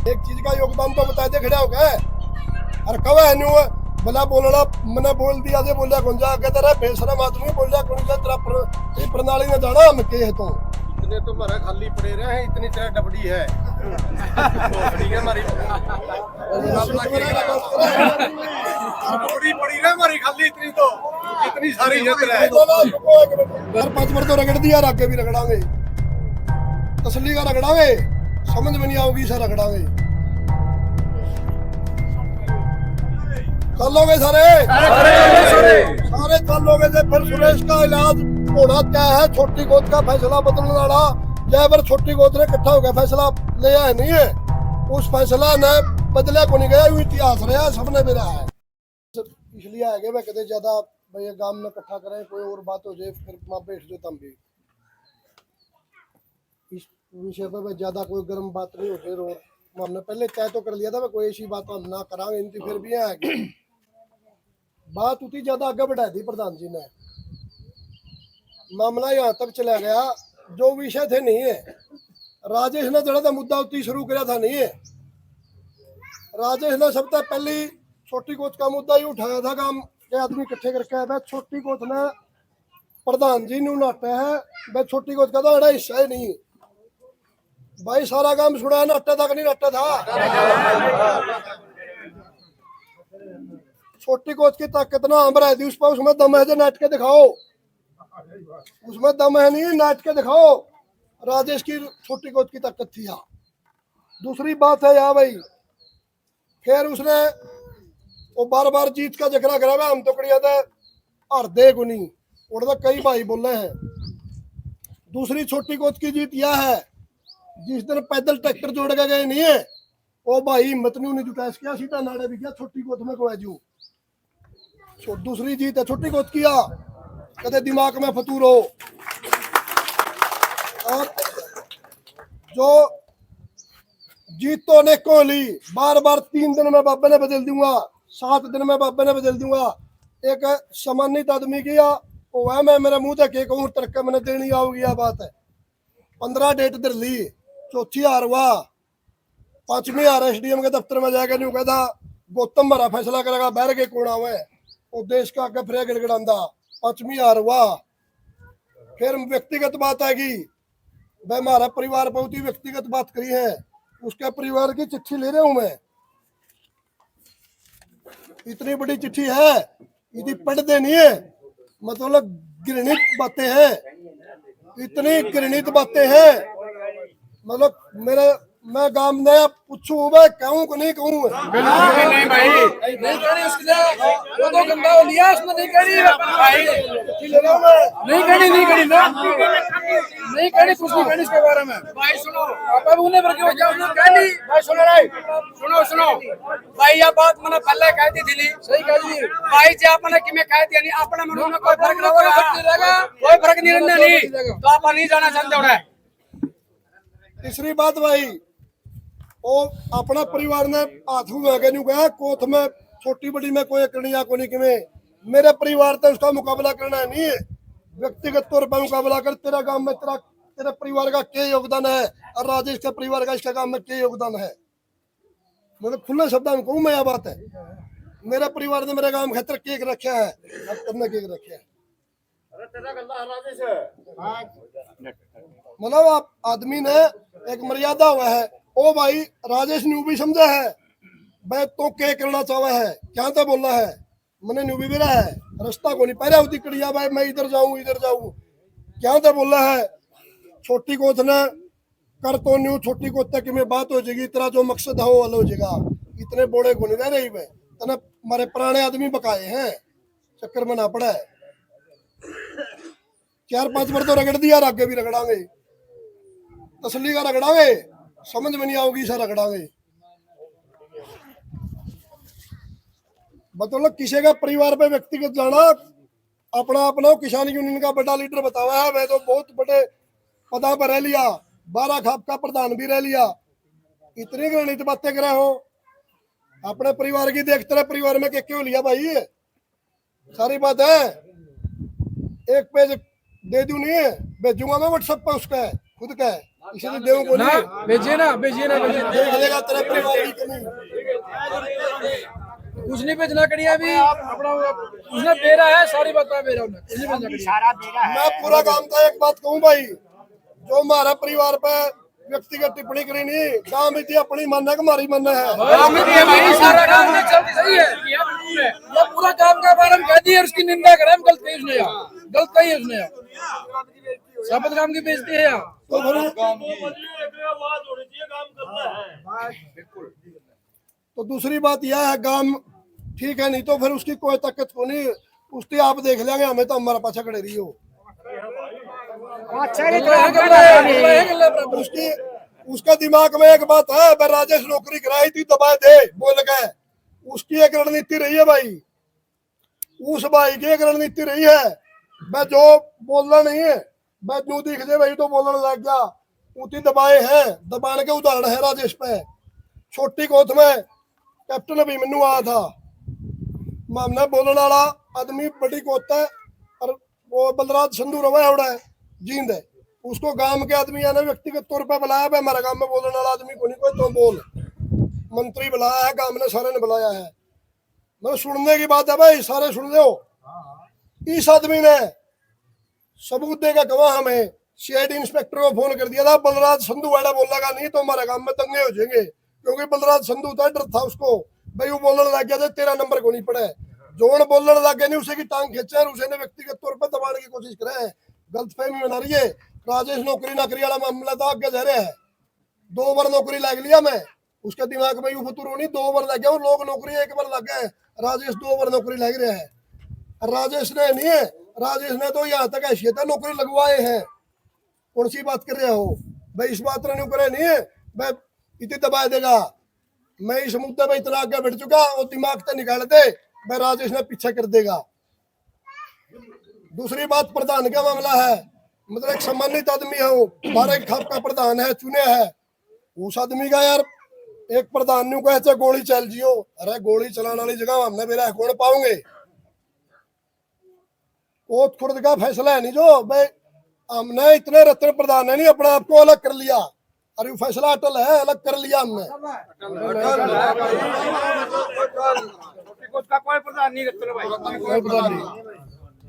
एक चीज का योगदान तो बता दे खड़ा हो गए और कब है न्यू भला बोलना मैंने बोल दिया जे बोलिया कौन जा के तेरा बेशरम आदमी बोलिया कौन जा तेरा प्रणाली में जाना हम के है तो इतने तो हमारा खाली पड़े रहे हैं इतनी तेरा डबडी है ठीक है हमारी डबडी पड़ी रहे हमारी खाली इतनी तो इतनी सारी है तेरा हर 5 बार तो रगड़ दिया आगे भी रगड़ांगे तसल्ली का रगड़ांगे समझ में नहीं आओगी सर रगड़ांगे चलोगे सारे सारे चलोगे से फिर सुरेश का इलाज होना क्या है छोटी गोद का फैसला बदलने वाला जय बार छोटी गोद ने इकट्ठा होकर फैसला लिया है नहीं है उस फैसला ने बदले को नहीं गया इतिहास रहा सबने भी रहा है इसलिए आगे मैं कहते ज्यादा भाई गांव में इकट्ठा करें कोई और बात हो जाए फिर मैं बैठ जो तम भी इस विषय पर ज्यादा कोई गर्म बात नहीं होती और हमने पहले तय तो कर लिया था कोई ऐसी बात हम ना करांगे इनकी फिर भी आगे बात उतनी ज्यादा आगे बढ़ा दी प्रधान जी ने मामला यहाँ तक चला गया जो विषय थे नहीं है राजेश ने जरा था मुद्दा उतनी शुरू किया था नहीं है राजेश ने सबसे पहली छोटी कोच का मुद्दा ही उठाया था काम के आदमी इकट्ठे करके आया छोटी कोच ने प्रधान जी ने नाटा है वह छोटी कोच का तो बड़ा हिस्सा ही नहीं भाई सारा काम छुड़ा नाटा तक नहीं नाटा था छोटी कोच की ताकत ना हम रह दी उस पर उसमें दम है जो नाट के दिखाओ उसमें दम है नहीं नाट के दिखाओ राजेश की छोटी कोच की ताकत थी यहाँ दूसरी बात है यहाँ भाई फिर उसने वो बार बार जीत का जिक्र करा हम तो कड़िया था हर दे गुनी और तो कई भाई बोले हैं दूसरी छोटी कोच की जीत यह है जिस दिन पैदल ट्रैक्टर जोड़ के गए नहीं है वो भाई हिम्मत नहीं जुटा किया सीधा नाड़े भी किया छोटी कोच में को जू दूसरी जीत है छोटी कोच किया कदे दिमाग में फतूर हो और जो जीत तो अनेक को ली बार बार 3 दिन में बाबे ने बदल दूंगा 7 दिन में बाबे ने बदल दूंगा एक सम्मानित आदमी किया वह मैं मेरे मुंह तक कहूँ तरक्का मैंने देनी आओगी यह बात है 15 डेट दर ली चौथी हार हुआ 5वीं हार एसडीएम के दफ्तर में जाकर नहीं कहता गौतम हमारा फैसला करेगा बहर के कोना हुए और देश का आगे फिर गिड़गिड़ा 5वीं हार हुआ फिर व्यक्तिगत बात आएगी वह हमारा परिवार बहुत ही व्यक्तिगत बात करी है उसके परिवार की चिट्ठी ले रहा हूं मैं इतनी बड़ी चिट्ठी है यदि पढ़ देनी है मतलब घृणित बातें हैं इतनी घृणित बातें हैं मतलब मेरे मैं गांव में पूछूं मैं कहूं कि नहीं कहूं नहीं भाई नहीं करी उसने वो तो गंदा हो लिया उसने नहीं करी भाई नहीं करी ना नहीं करी कुछ नहीं करी इसके बारे में भाई सुनो आप उन्हें पर क्यों जाओ ना कह ली भाई सुनो भाई ये बात मैंने पहले कह दी थी सही कह दी भाई जी आपने कि मैं कह दिया नहीं अपने मन में कोई फर्क नहीं रहेगा कोई फर्क नहीं रहना नहीं तो आप नहीं जाना चाहते हो तीसरी बात भाई वो अपना परिवार ने हाथ में कहा कोथ में छोटी बड़ी में कोई करनिया को नहीं कि मेरे परिवार तो उसका मुकाबला करना नहीं है व्यक्तिगत तौर पर मुकाबला कर तेरा काम में तेरे परिवार का क्या योगदान है और राजेश के परिवार का इसका काम में क्या योगदान है मतलब खुले शब्द में कहूँ मैं यह बात है मेरे परिवार ने मेरे काम खातर केक रखा है अब तुमने केक रखा है मतलब आप आदमी ने एक मर्यादा हुआ है ओ भाई राजेश ने भी समझा है भाई तो क्या करना चाहा है क्या तो बोलना है मैंने न्यू भी रहा है रास्ता को नहीं पहले होती कड़िया भाई मैं इधर जाऊं क्या तो बोला है छोटी कोच ने कर तो न्यू छोटी कोच तक में बात हो जाएगी तेरा जो मकसद है वो हल हो जाएगा इतने बोड़े को नहीं रह रही भाई तना हमारे पुराने आदमी बकाए हैं चक्कर में ना पड़ा है 4-5 बार तो रगड़ दिया आगे भी रगड़ांगे तसल्ली का रगड़ांगे समझ में नहीं आओगी सर रगड़ांगे मतलब किसी का परिवार पे व्यक्तिगत जाना अपना अपना किसान यूनियन का बड़ा लीडर बतावा है मैं तो बहुत बड़े पदा पर रह लिया 12 खाप का प्रधान भी रह लिया इतनी गणित बातें करे हो अपने परिवार की देखते रहे परिवार में क्यों लिया भाई सारी बात है एक पेज दे दूं नहीं है भेजूंगा मैं व्हाट्सएप पर उसका है खुद का है इसे देव को ना नहीं भेजिए ना भेजिए ना भेजिए देख लेगा तेरे परिवार की कमी। कुछ नहीं भेजना करिए अभी अपना उसने दे रहा है सारी बता दे रहा हूँ कुछ नहीं भेजना करिए मैं पूरा काम का एक बात कहूँ भाई, जो हमारा परिवार पे व्यक्तिगत टिप्पणी करी नहीं, काम भी अपनी मन है कि हमारी मन है। काम ही दिया भाई सारा काम तो चल सही है ये पूरा काम का बारे में कह दिया उसकी निंदा करें हम गलत कही उसने यार गलत कही है उसने यार शपथ काम की बेइज्जती है यार तो फिर तो दूसरी बात यह है काम ठीक है, नहीं तो फिर उसकी कोई ताकत को नहीं, उसकी आप देख लेंगे, हमें तो हमारा पाछा खड़े रही हो। उसकी उसका दिमाग में एक बात है, मैं राजेश नौकरी कराई थी दबा दे बोल गए, उसकी एक रणनीति रही है भाई, उस भाई की एक रणनीति रही है। मैं जो बोलना नहीं है मैं न्यू दिख दे भाई तो बोलने लग गया, उती दबाए हैं, दबाने के उदाहरण है राजेश पे। छोटी कोथ में कैप्टन अभी मैनू आया था, मामला बोलने वाला आदमी बड़ी कोत है और वो बलराज संधू रवा है जींद है, उसको गांव के आदमी ने व्यक्तिगत तौर पे बुलाया है, हमारे गांव में बोलने वाला आदमी को नहीं कोई तो बोल, मंत्री बुलाया है, गांव ने सारे ने बुलाया है। मैं सुनने की बात है भाई, सारे सुन लो। इस आदमी ने सबूत देगा गवाह हमें, सीआईडी इंस्पेक्टर को फोन कर दिया था, बलराज संधू वाला बोलेगा नहीं तो हमारे गांव में दंगे हो जाएंगे, क्योंकि बलराज संधू था, डर था उसको भाई, वो बोलने लग गया था तेरा नंबर को नहीं पड़ा, जोन बोलने लग गया नहीं उसे की टांग खींचा, उसे ने व्यक्तिगत तौर पर दबाने की कोशिश करे है, गलतफहमी बना रही है। राजेश नौकरी नाकरी वाला मामला था, आगे जा रहे है, 2 बार नौकरी लग लिया मैं, उसके दिमाग में यू फतूर नहीं, 2 बार लग गया, वो लोग नौकरी 1 बार लग गए, राजेश 2 बार नौकरी लग रहा है। राजेश ने नहीं है, राजेश ने तो यहाँ तक हैसियत है नौकरी लगवाए हैं, कौन सी बात कर रहे हो भाई, इस बात ने करे नहीं है भाई इतनी दबा देगा। मैं इस मुद्दे में इतना आगे बढ़ चुका, वो दिमाग से निकाल दे भाई राजेश ने पीछे कर देगा। दूसरी बात प्रधान का मामला है, मतलब एक सम्मानित आदमी है, वो 12 खाप का प्रधान है, चुने है, उस आदमी का यार एक प्रधान न्यू कहते गोली चल जियो, अरे गोली चलाने वाली जगह हमने मेरा कौन पाओगे, कोट खुर्द का फैसला है नहीं जो भाई, हमने इतने रत्न प्रधान है नहीं अपने आप को अलग कर लिया, अरे फैसला अटल है, अलग कर लिया हमने। कोई प्रधान नहीं रखते भाई,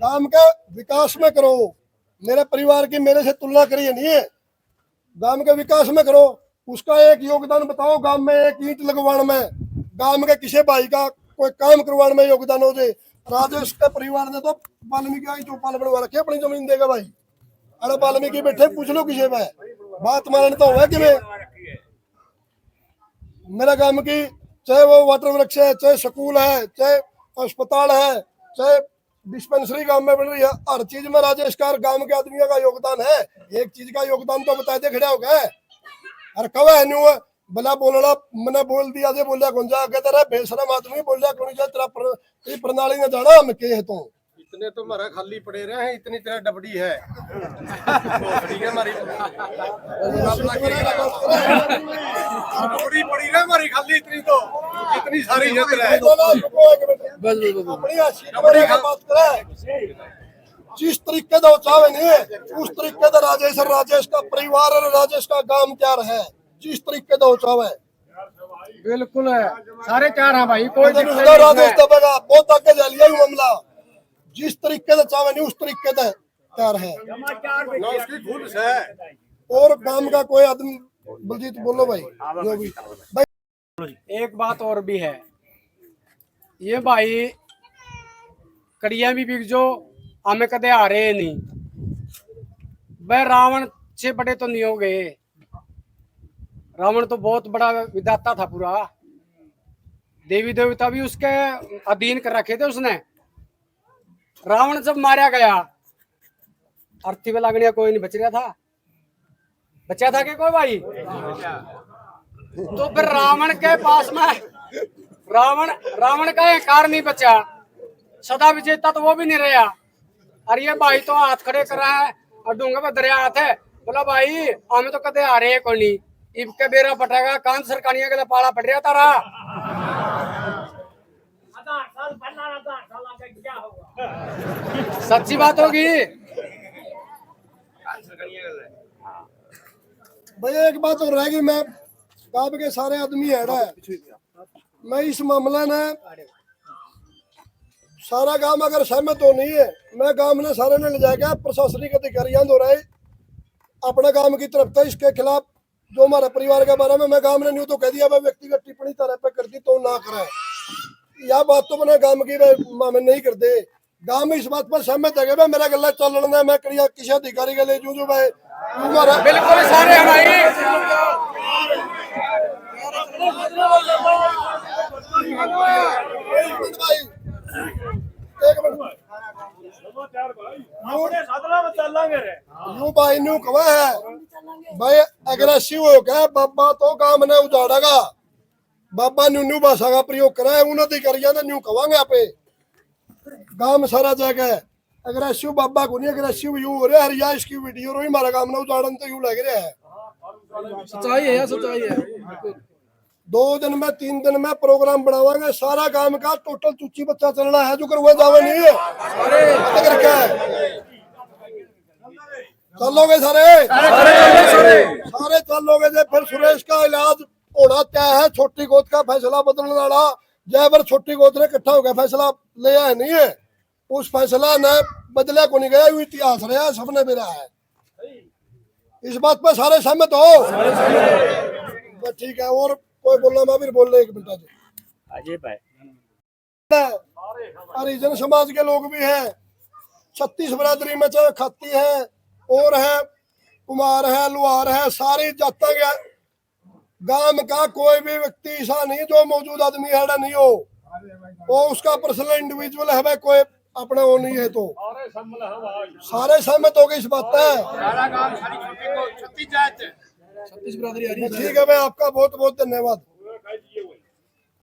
काम का विकास में करो, मेरे परिवार की मेरे से तुलना करिए नहीं है, गांव के विकास में करो, उसका एक योगदान बताओ, गांव में एक ईंट लगवाने में, गांव के किसी भाई का कोई काम करवाने में योगदान हो जाए। राजेश के परिवार ने तो वाल्मीकि चौपाल बनवा रखे, अपनी जमीन देगा भाई, अरे वाल्मीकि बैठे पूछ लो किसी में, बात मानने तो हुआ कि मेरा गांव की चाहे वो वाटर वृक्ष है, चाहे स्कूल है, चाहे अस्पताल है, चाहे डिस्पेंसरी गांव में बन रही है, हर चीज में राजेश का गांव के आदमियों का योगदान है। एक चीज का योगदान तो बता दे खड़ा हो गए, अरे कब है न्यू भला बोलना मैंने बोल दिया जे बोलिया कौन जा कहता रहा बेशरम आदमी बोलिया कौन जा तेरा प्रणाली ने जाना हम के है तो इतने तो हमारा खाली पड़े रहे हैं, इतनी तेरा डबडी है ठीक है हमारी डबडी पड़ी है हमारी खाली, इतनी तो इतनी सारी है तेरा अपनी डबडी का बात करे, जिस तरीके का चावे नहीं है उस तरीके का राजेश का परिवार और राजेश का गांव तैयार है, जिस तरीके का चावे बिल्कुल है, सारे 4 हैं भाई, कोई राजेश दबेगा, बहुत आगे जा लिया मामला, जिस तरीके से चावे नहीं उस तरीके से तैयार है, उसकी खुद है। और काम का कोई आदमी बलजीत बोलो भाई, जो भी भाई। एक बात और भी है, ये भाई कड़िया भी बिक जो हमें कदे आ रहे नहीं, वह रावण से बड़े तो नहीं हो गए, रावण तो बहुत बड़ा विधाता था, पूरा देवी देवता भी उसके अधीन कर रखे थे उसने। रावण जब मारा गया अर्थी में लागनिया कोई नहीं बच रहा था, बचा था क्या कोई भाई? तो फिर रावण के पास में रावण का अहंकार नहीं बचा, सदा विजेता तो वो भी नहीं रहा। अरे ये भाई तो हाथ खड़े कर रहा है और डूंगा पे दरिया हाथ है, बोला भाई हमें तो कदे आ रहे हैं कोई नहीं, इब के बेरा पटेगा कांत सरकानिया के पाला पड़ रहा तारा। सच्ची बात होगी। भैया एक बात और रहेगी, मैं गांव के सारे आदमी ऐड है, मैं इस मामले में सारा गांव अगर सहमत हो नहीं है, मैं गांव ने सारे ने ले जाएगा प्रशासनिक अधिकारियों दो रहे अपने गांव की तरफ था इसके खिलाफ जो हमारे परिवार के बारे में मैं गांव ने न्यू तो कह दिया भाई व्यक्तिगत टिप्पणी तरह पे कर दी तो ना करे, यह बात तो मैंने गांव की मामे नहीं कर दे। गांव में इस बात पर सहमत है कि भाई मेरा गला चलना मैं कड़िया किसी अधिकारी के ले जो भाई तुम्हारा बिल्कुल सारे हमारे एक मिनट यूं भाई न्यू कवा है भाई अग्रेसिव हो गया बाबा तो काम ने उजाड़ेगा, बाबा न्यू भाषा का प्रयोग करे उन अधिकारियों ने न्यू कवांगे आपे गांव में सारा जगह अग्रेसिव बाबा को नहीं अग्रेसिव यूं हो रहा है या इसकी वीडियो रो हमारा काम ने उजाड़न तो यूं लग रहा है। सच्चाई है यार, सच्चाई है। 2 दिन में 3 दिन में प्रोग्राम बनावांगे सारा गांव का टोटल चुच्ची बच्चा चलना है जो कर हुआ जावा नहीं है चलोगे सारे चलोगे जे फिर सुरेश का इलाज होना क्या है छोटी गोद का फैसला बदलने वाला जय बार छोटी गोद ने इकट्ठा होकर फैसला ले आया नहीं है उस फैसला ने बदला को नहीं गया इतिहास रहा सबने भी रहा है इस बात पर सारे सहमत हो ठीक है और कोई बोलना मैं भी बोल रहे एक मिनट अजय भाई हरिजन समाज के लोग भी हैं 36 बिरादरी में चाहे खाती है और है कुमार है लुहार है सारी जाता के गांव का कोई भी व्यक्ति ऐसा नहीं जो मौजूद आदमी है नहीं हो वो उसका पर्सनल इंडिविजुअल है भाई कोई अपना वो नहीं है तो सारे सहमत हो गए इस बात है 36 बिरादरी आ रही है। ठीक है भाई आपका बहुत बहुत धन्यवाद।